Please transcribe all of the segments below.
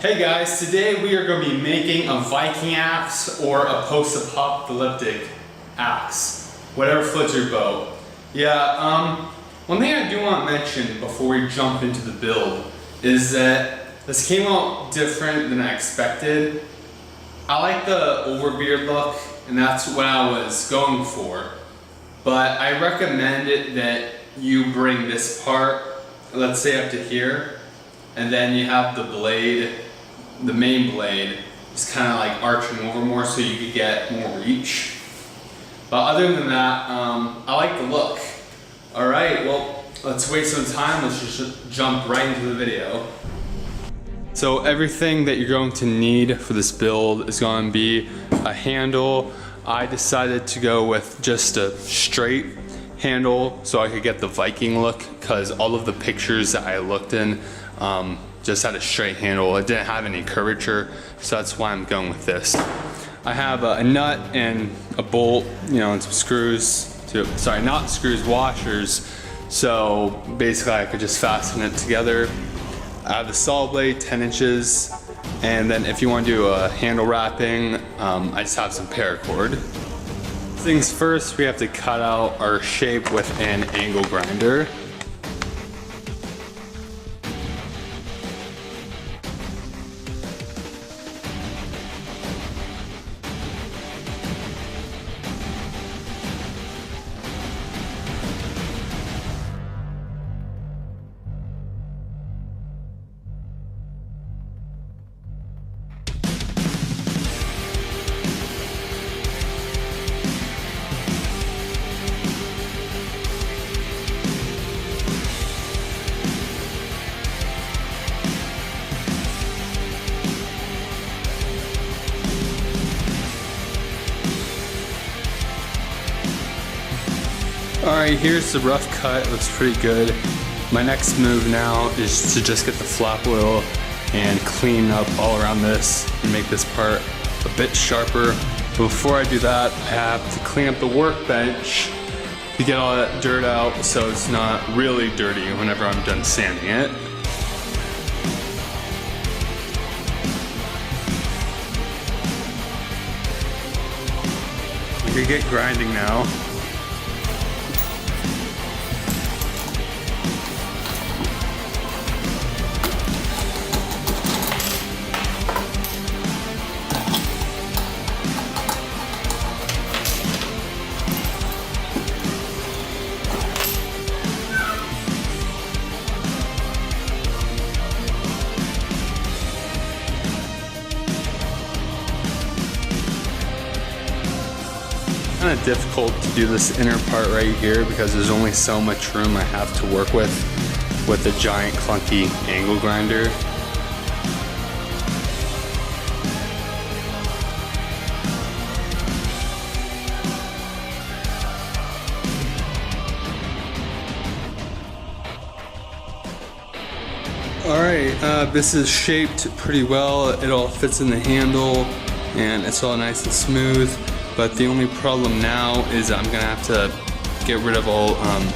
Hey guys, today we are going to be making a Viking axe or a post-apocalyptic axe. Whatever floats your boat. One thing I do want to mention before we jump into the build is that this came out different than I expected. I like the overbeard look and that's what I was going for. But I recommend it that you bring this part, let's say up to here, and then you have the blade, the main blade, is kind of like arching over more so you could get more reach. But other than that, I like the look. Alright, well, let's waste some time. Let's just jump right into the video. So everything that you're going to need for this build is going to be a handle. I decided to go with just a straight handle so I could get the Viking look, because all of the pictures that I looked in just had a straight handle. It didn't have any curvature, so that's why I'm going with this. I have a nut and a bolt, and some screws, not screws, washers. So basically I could just fasten it together. I have the saw blade, 10 inches. And then if you want to do a handle wrapping, I just have some paracord. Things first, we have to cut out our shape with an angle grinder. Alright, here's the rough cut. It looks pretty good. My next move now is to just get the flap wheel and clean up all around this and make this part a bit sharper. But before I do that, I have to clean up the workbench to get all that dirt out so it's not really dirty whenever I'm done sanding it. We can get grinding now. Kind of difficult to do this inner part right here because there's only so much room I have to work with a giant clunky angle grinder. Alright, this is shaped pretty well. It all fits in the handle and it's all nice and smooth. But the only problem now is I'm gonna have to get rid of all, I'm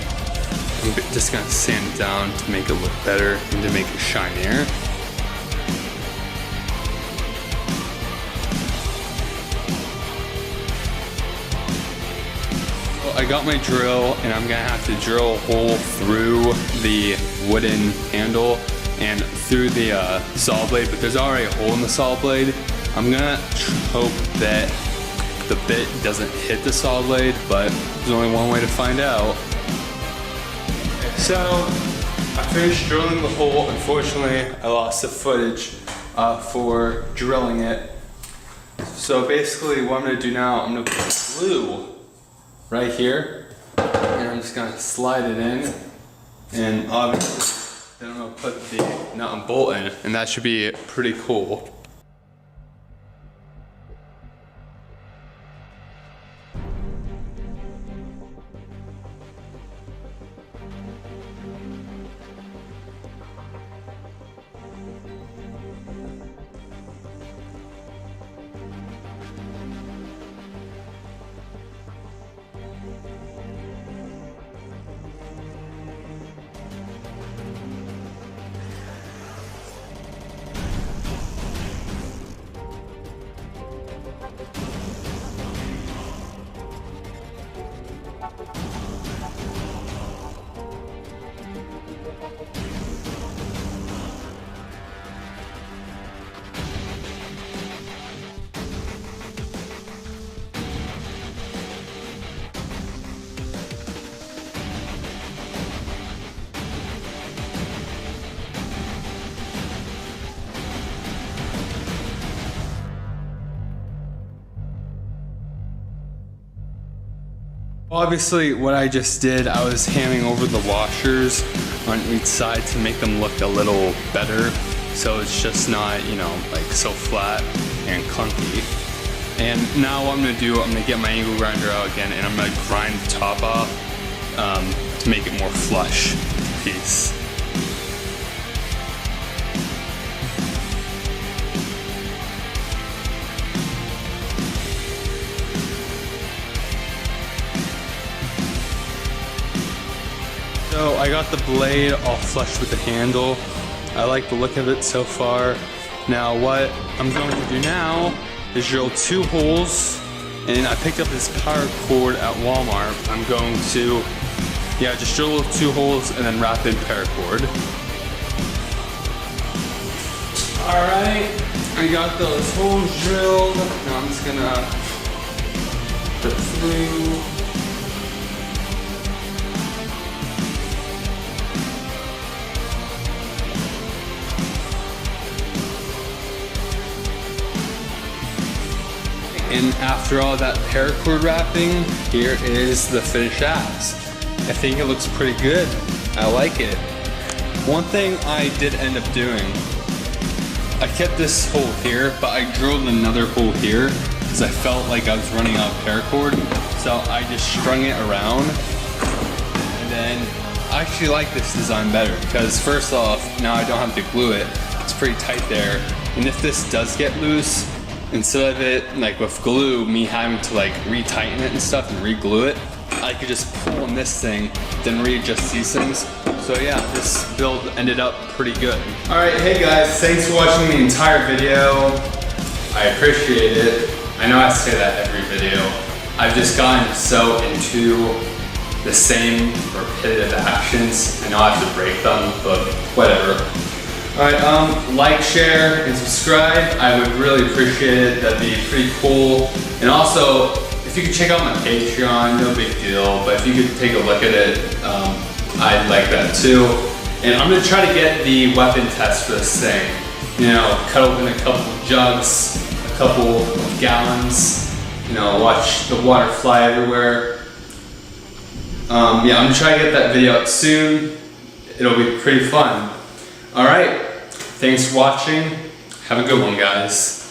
just gonna sand it down to make it look better and to make it shinier. Well, I got my drill and I'm gonna have to drill a hole through the wooden handle and through the saw blade, but there's already a hole in the saw blade. I'm gonna hope that the bit doesn't hit the saw blade, but there's only one way to find out. So I finished drilling the hole. Unfortunately, I lost the footage for drilling it. So basically what I'm gonna do now, I'm gonna put glue right here, and I'm just gonna slide it in, and obviously then I'm gonna put the nut and bolt in, and that should be pretty cool. Obviously, what I just did, I was hamming over the washers on each side to make them look a little better, so it's just not, you know, like so flat and clunky. And now what I'm gonna do, I'm gonna get my angle grinder out again, and I'm gonna grind the top off to make it more flush piece. So I got the blade all flush with the handle. I like the look of it so far. Now what I'm going to do now is drill 2 holes, and I picked up this power cord at Walmart. I'm going to, just drill 2 holes and then wrap in paracord. Alright, I got those holes drilled. Now I'm just gonna put through. And after all that paracord wrapping, here is the finished axe. I think it looks pretty good. I like it. One thing I did end up doing, I kept this hole here, but I drilled another hole here because I felt like I was running out of paracord. So I just strung it around. And then I actually like this design better because first off, now I don't have to glue it. It's pretty tight there. And if this does get loose, instead of it, like with glue, me having to like retighten it and stuff and re-glue it, I could just pull on this thing, then readjust these things. So yeah, this build ended up pretty good. Alright, hey guys, thanks for watching the entire video. I appreciate it. I know I say that every video. I've just gotten so into the same repetitive actions. I know I have to break them, but whatever. Alright, like, share, and subscribe. I would really appreciate it. That'd be pretty cool. And also, if you could check out my Patreon, no big deal, but if you could take a look at it, I'd like that too. And I'm gonna try to get the weapon test for this thing. You know, cut open a couple jugs, a couple of gallons, you know, watch the water fly everywhere. I'm gonna try to get that video out soon. It'll be pretty fun. Alright, thanks for watching. Have a good one, guys.